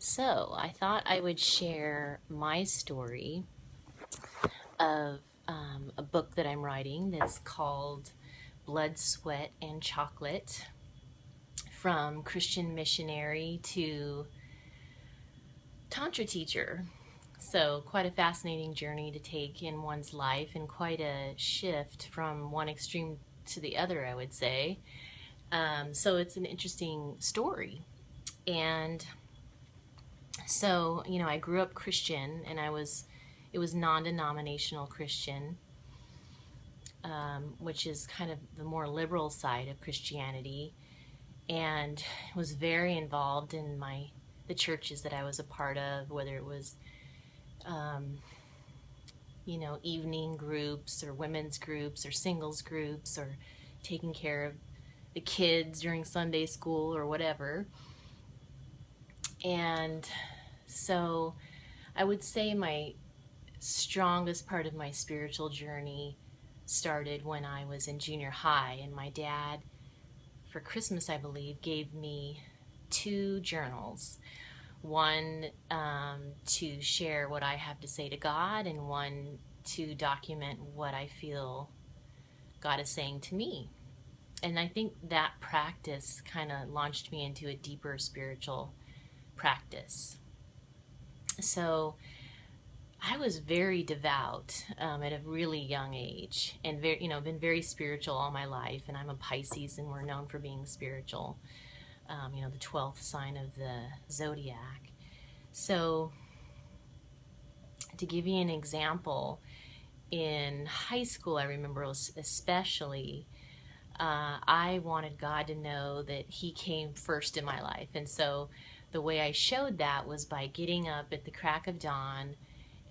So, I thought I would share my story of a book that I'm writing that's called Blood, Sweat, and Chocolate, from Christian missionary to Tantra teacher. So, quite a fascinating journey to take in one's life, and quite a shift from one extreme to the other, I would say. So, it's an interesting story. And so, I grew up Christian, and it was non-denominational Christian, which is kind of the more liberal side of Christianity, and was very involved in the churches that I was a part of, whether it was, evening groups or women's groups or singles groups or taking care of the kids during Sunday school or whatever. And so I would say my strongest part of my spiritual journey started when I was in junior high, and my dad, for Christmas, I believe, gave me 2 journals. One to share what I have to say to God, and one to document what I feel God is saying to me. And I think that practice kind of launched me into a deeper spiritual practice. So I was very devout at a really young age, and been very spiritual all my life. And I'm a Pisces, and we're known for being spiritual. The 12th sign of the zodiac. So, to give you an example, in high school, I remember especially, I wanted God to know that He came first in my life, and so the way I showed that was by getting up at the crack of dawn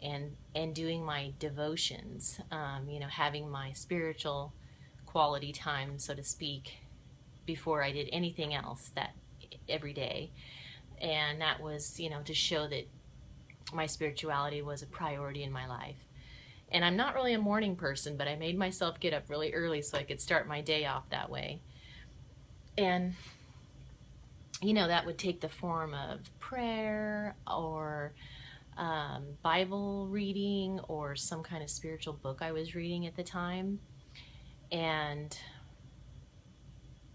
and doing my devotions, having my spiritual quality time, so to speak, before I did anything else that every day. And that was, to show that my spirituality was a priority in my life. And I'm not really a morning person, but I made myself get up really early so I could start my day off that way. And that would take the form of prayer or Bible reading or some kind of spiritual book I was reading at the time. And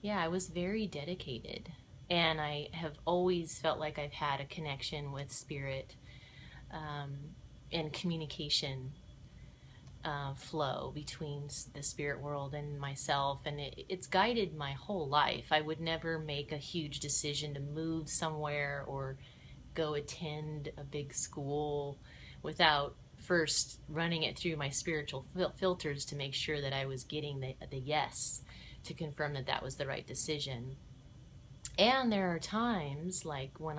I was very dedicated. And I have always felt like I've had a connection with spirit, and communication flow between the spirit world and myself. And it's guided my whole life. I would never make a huge decision to move somewhere or go attend a big school without first running it through my spiritual filters to make sure that I was getting the yes, to confirm that that was the right decision. And there are times like when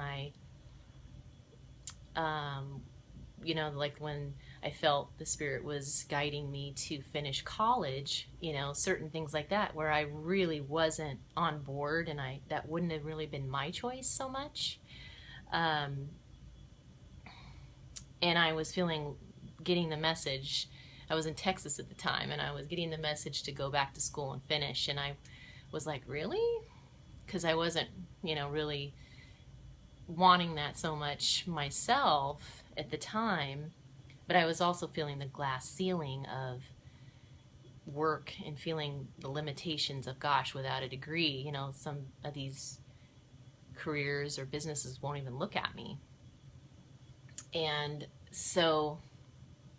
like when I felt the Spirit was guiding me to finish college, certain things like that, where I really wasn't on board, and that wouldn't have really been my choice so much. And I was getting the message. I was in Texas at the time, and I was getting the message to go back to school and finish, and I was like, really? Because I wasn't, really wanting that so much myself at the time, but I was also feeling the glass ceiling of work and feeling the limitations of, gosh, without a degree, some of these careers or businesses won't even look at me. And so,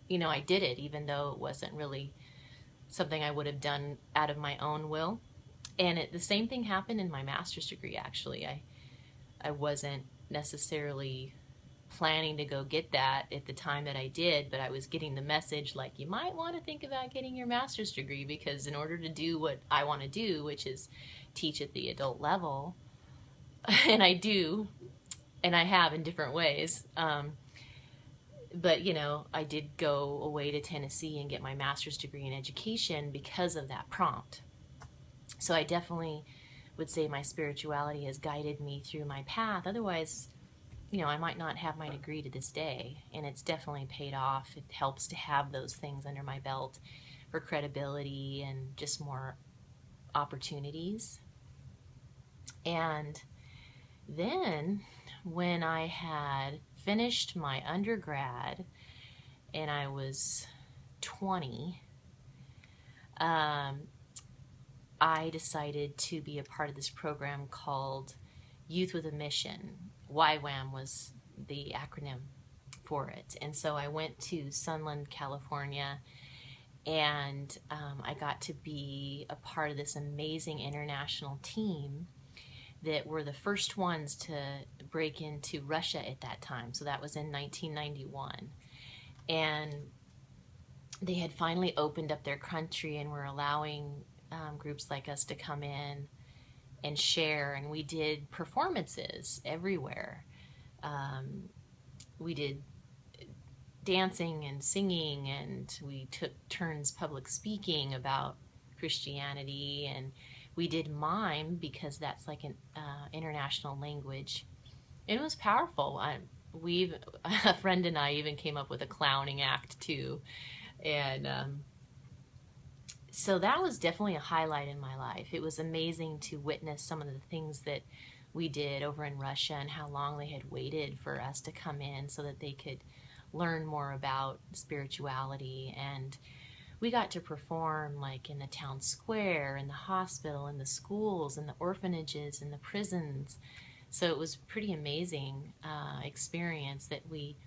I did it, even though it wasn't really something I would have done out of my own will. And the same thing happened in my master's degree, actually. I wasn't necessarily planning to go get that at the time that I did, but I was getting the message, like, you might want to think about getting your master's degree, because in order to do what I want to do, which is teach at the adult level, and I do, and I have in different ways, but, I did go away to Tennessee and get my master's degree in education because of that prompt. So I definitely would say my spirituality has guided me through my path. Otherwise, I might not have my degree to this day, and it's definitely paid off. It helps to have those things under my belt for credibility and just more opportunities. And then when I had finished my undergrad and I was 20, I decided to be a part of this program called Youth with a Mission. YWAM was the acronym for it. And so I went to Sunland, California, and I got to be a part of this amazing international team that were the first ones to break into Russia at that time. So that was in 1991. And they had finally opened up their country and were allowing groups like us to come in and share. And we did performances everywhere. We did dancing and singing, and we took turns public speaking about Christianity, and we did mime because that's like an international language. It was powerful. A friend and I even came up with a clowning act too, and so that was definitely a highlight in my life. It was amazing to witness some of the things that we did over in Russia and how long they had waited for us to come in so that they could learn more about spirituality. And we got to perform like in the town square, in the hospital, in the schools, in the orphanages, in the prisons. So it was pretty amazing experience that we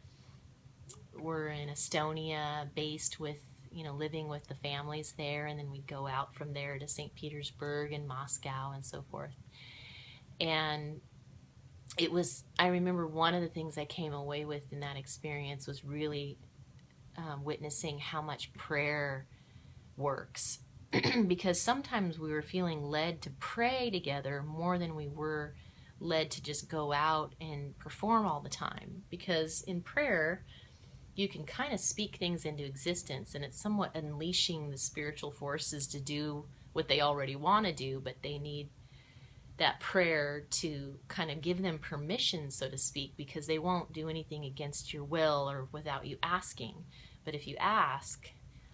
were in Estonia, based with, living with the families there, and then we'd go out from there to St. Petersburg and Moscow and so forth. And I remember one of the things I came away with in that experience was really witnessing how much prayer works. Because sometimes we were feeling led to pray together more than we were led to just go out and perform all the time. Because in prayer, you can kind of speak things into existence, and it's somewhat unleashing the spiritual forces to do what they already want to do, but they need that prayer to kind of give them permission, so to speak, because they won't do anything against your will or without you asking. But if you ask,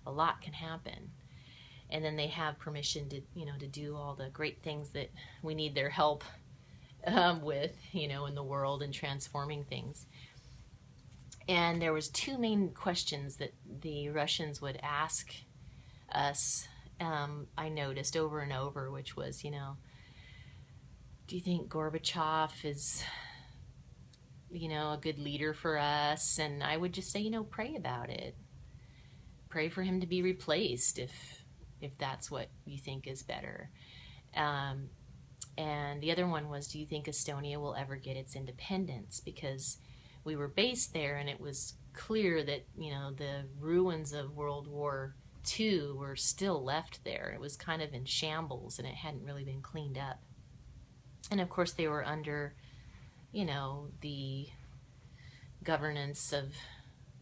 a lot can happen. And then they have permission to, to do all the great things that we need their help with, in the world and transforming things. And there was two main questions that the Russians would ask us, I noticed over and over, which was, do you think Gorbachev is, a good leader for us? And I would just say, pray about it. Pray for him to be replaced if that's what you think is better. And the other one was, do you think Estonia will ever get its independence? Because we were based there, and it was clear that, the ruins of World War II were still left there. It was kind of in shambles, and it hadn't really been cleaned up. And of course they were under, the governance of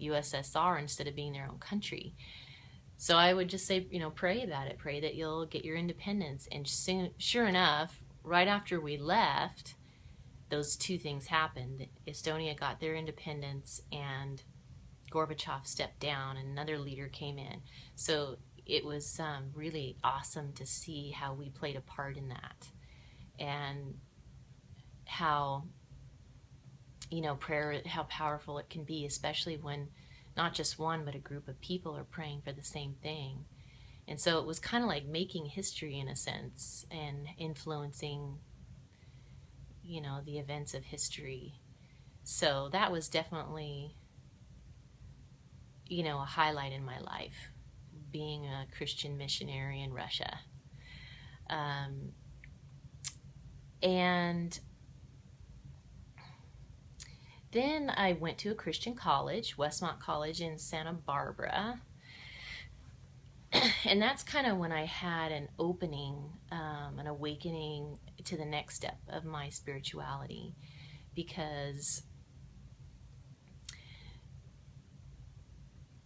USSR instead of being their own country. So I would just say, pray about it. Pray that you'll get your independence. And sure enough, right after we left, those two things happened. Estonia got their independence, and Gorbachev stepped down, and another leader came in. So it was really awesome to see how we played a part in that. And how, prayer, how powerful it can be, especially when not just one, but a group of people are praying for the same thing. And so it was kind of like making history in a sense, and influencing, the events of history. So that was definitely, a highlight in my life, being a Christian missionary in Russia. And then I went to a Christian college, Westmont College in Santa Barbara. And that's kind of when I had an opening, an awakening to the next step of my spirituality. Because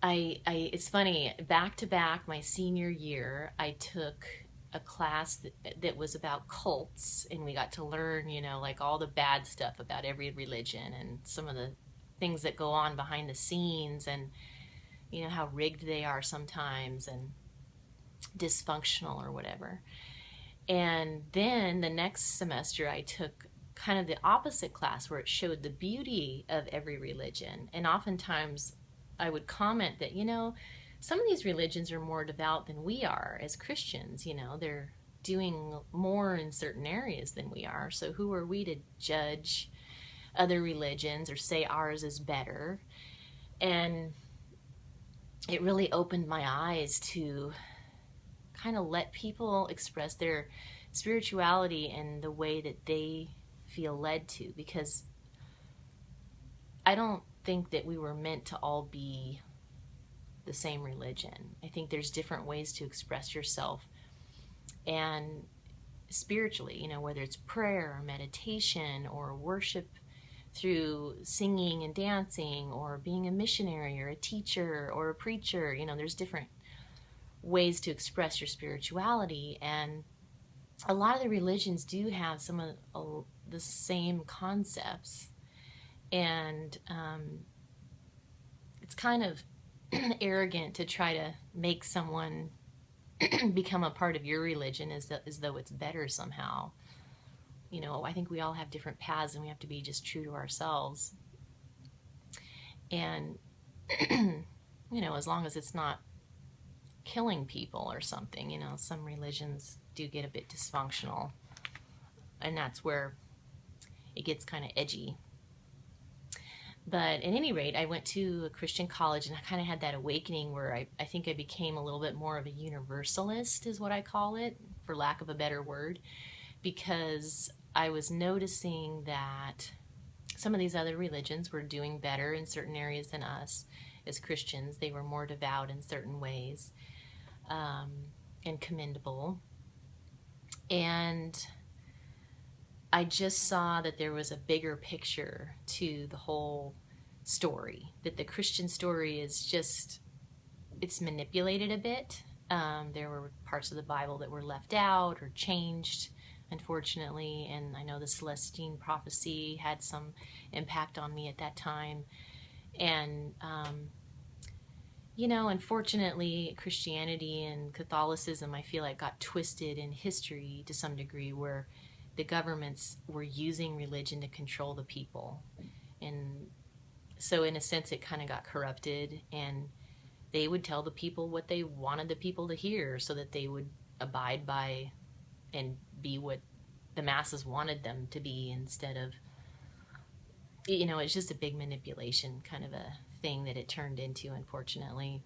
it's funny, back to back, my senior year, I took a class that was about cults, and we got to learn, like all the bad stuff about every religion and some of the things that go on behind the scenes, and how rigged they are sometimes and dysfunctional or whatever. And then the next semester I took kind of the opposite class where it showed the beauty of every religion. And oftentimes I would comment that, some of these religions are more devout than we are as Christians. They're doing more in certain areas than we are. So who are we to judge other religions or say ours is better? And it really opened my eyes to kind of let people express their spirituality in the way that they feel led to, because I don't think that we were meant to all be the same religion. I think there's different ways to express yourself, and spiritually, whether it's prayer or meditation or worship through singing and dancing, or being a missionary or a teacher or a preacher, there's different ways to express your spirituality. And a lot of the religions do have some of the same concepts, and it's kind of arrogant to try to make someone become a part of your religion as though it's better somehow. I think we all have different paths, and we have to be just true to ourselves. And as long as it's not killing people or something, some religions do get a bit dysfunctional, and that's where it gets kind of edgy. But at any rate, I went to a Christian college, and I kind of had that awakening where I think I became a little bit more of a universalist, is what I call it, for lack of a better word, because I was noticing that some of these other religions were doing better in certain areas than us as Christians. They were more devout in certain ways, and commendable. And I just saw that there was a bigger picture to the whole story, that the Christian story is just, it's manipulated a bit. There were parts of the Bible that were left out or changed, unfortunately, and I know the Celestine prophecy had some impact on me at that time. And unfortunately, Christianity and Catholicism, I feel like, got twisted in history to some degree, where the governments were using religion to control the people. And so in a sense, it kind of got corrupted, and they would tell the people what they wanted the people to hear so that they would abide by and be what the masses wanted them to be, instead of, it's just a big manipulation kind of a thing that it turned into, unfortunately.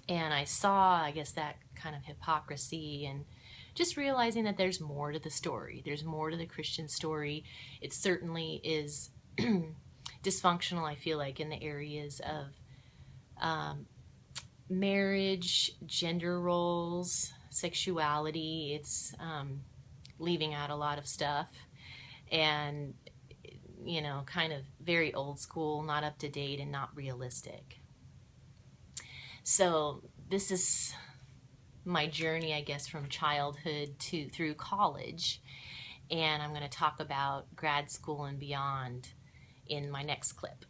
And I saw, I guess, that kind of hypocrisy, and just realizing that there's more to the story. There's more to the Christian story. It certainly is dysfunctional, I feel like, in the areas of marriage, gender roles, sexuality. It's leaving out a lot of stuff, and kind of very old school, not up to date, and not realistic. So this is my journey, I guess, from childhood through college, and I'm going to talk about grad school and beyond in my next clip.